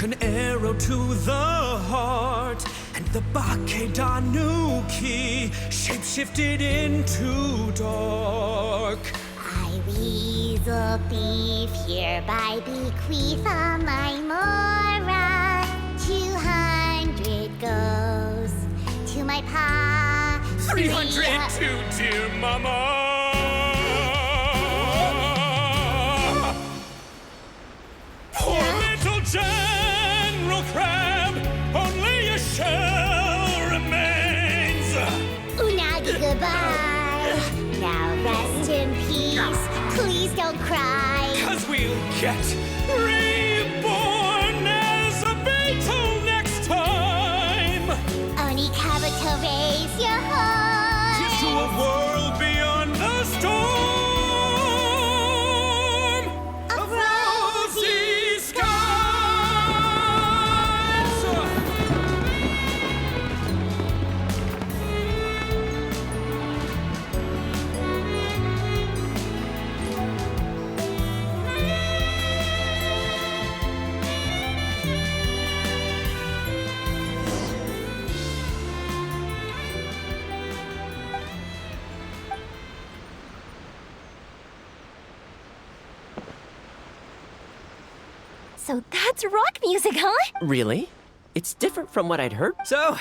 an arrow to the heart, and the Bakedanuki shapeshifted into dark. I weasel thief hereby bequeath all my mora. 200 goes to my pa. 300 to dear mama. Poor little General Crab, only a shell remains. Unagi, goodbye. Now rest in peace. Please don't cry. 'Cause we'll get reborn as a beetle next time. Only Kabuto, raise your heart. Here's to a world beyond the storm of rosy skies. So that's rock music, huh? Really? It's different from what I'd heard. So,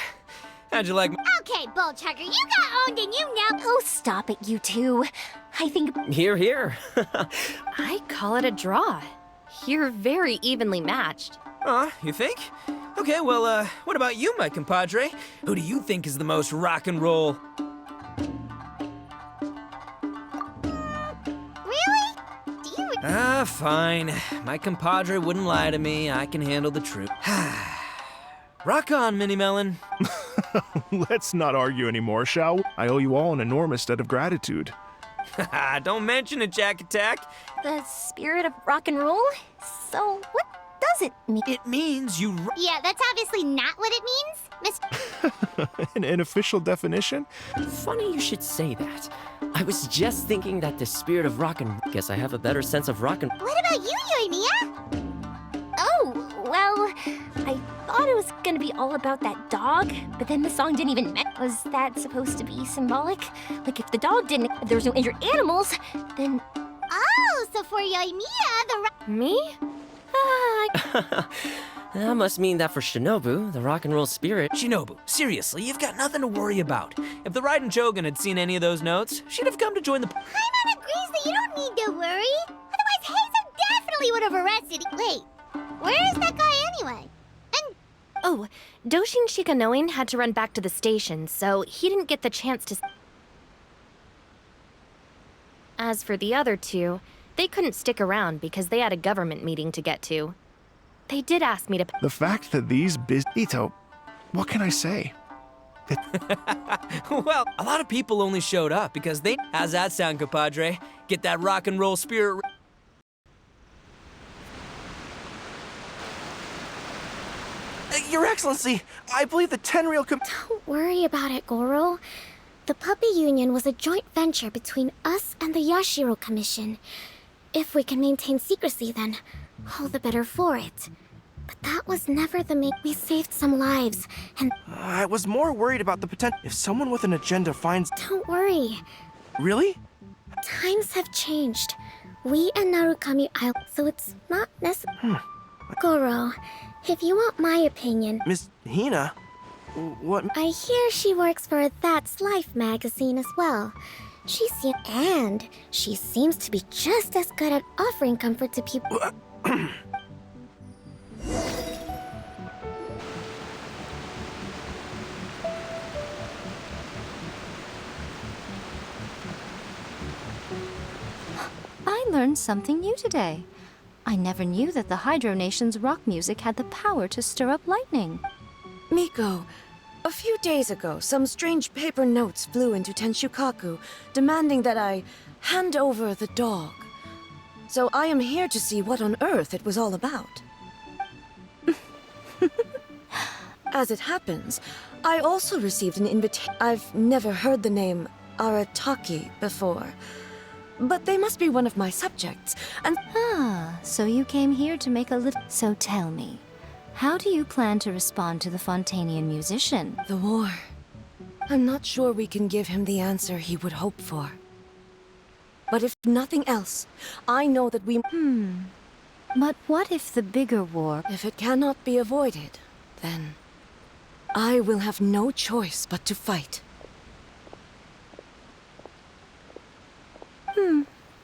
how'd you like? Okay, Bullchucker, you got owned and you know. Oh, stop it, you two. I think Here, here. I call it a draw. You're very evenly matched. You think? Okay, well, what about you, my compadre? Who do you think is the most rock and roll? Really? Do you? Fine. My compadre wouldn't lie to me. I can handle the truth. Rock on, Mini Melon. Let's not argue anymore, shall we? I owe you all an enormous debt of gratitude. Don't mention it, Jack Attack. the spirit of rock and roll. So what does it mean? It means you. Yeah, that's obviously not what it means, Mr. An official definition? Funny you should say that. I was just thinking that the spirit of rock and... Guess I have a better sense of rock and... What about you, Yoimiya? Oh, well, I thought it was gonna be all about that dog, but then the song didn't even Was that supposed to be symbolic? Like if the dog didn't, if there was no injured animals, then... Oh, so for Yoimiya, the Me? That must mean that for Shinobu, the rock and roll spirit... Shinobu, seriously, you've got nothing to worry about. If the Raiden Shogun had seen any of those notes, she'd have come to join the... Pаймon agrees that you don't need to worry. Otherwise, Heizo definitely would have arrested you. Wait, where is that guy anyway? And Oh, Doshin Shikanoin had to run back to the station, so he didn't get the chance to... As for the other two, they couldn't stick around because they had a government meeting to get to. They did ask me to... The fact that these Itto, what can I say? Well, a lot of people only showed up because they... How's that sound, compadre? Get that rock and roll spirit... Your Excellency, I believe the Tenryou don't worry about it, Goro. The Puppy Union was a joint venture between us and the Yashiro Commission. If we can maintain secrecy, then all the better for it. But that was never the main. We saved some lives, and I was more worried about the potential. If someone with an agenda finds... don't worry. Really? Times have changed. We and Narukami Isle, so it's not necessary. Goro, if you want my opinion, Miss Hina? What? I hear she works for That's Life magazine as well. She seems to be just as good at offering comfort to people. I learned something new today. I never knew that the Hydro Nation's rock music had the power to stir up lightning. Miko, a few days ago, some strange paper notes flew into Tenshukaku, demanding that I hand over the dog. So I am here to see what on earth it was all about. As it happens, I also received an invitation. I've never heard the name Arataki before, but they must be one of my subjects, and... Ah, so you came here to make a little... So tell me, How do you plan to respond to the Fontanian musician? The war. I'm not sure we can give him the answer he would hope for. But if nothing else, I know that we... But what if the bigger war... If it cannot be avoided, then I will have no choice but to fight.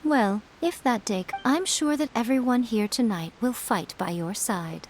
Well, if that day... I'm sure that everyone here tonight will fight by your side.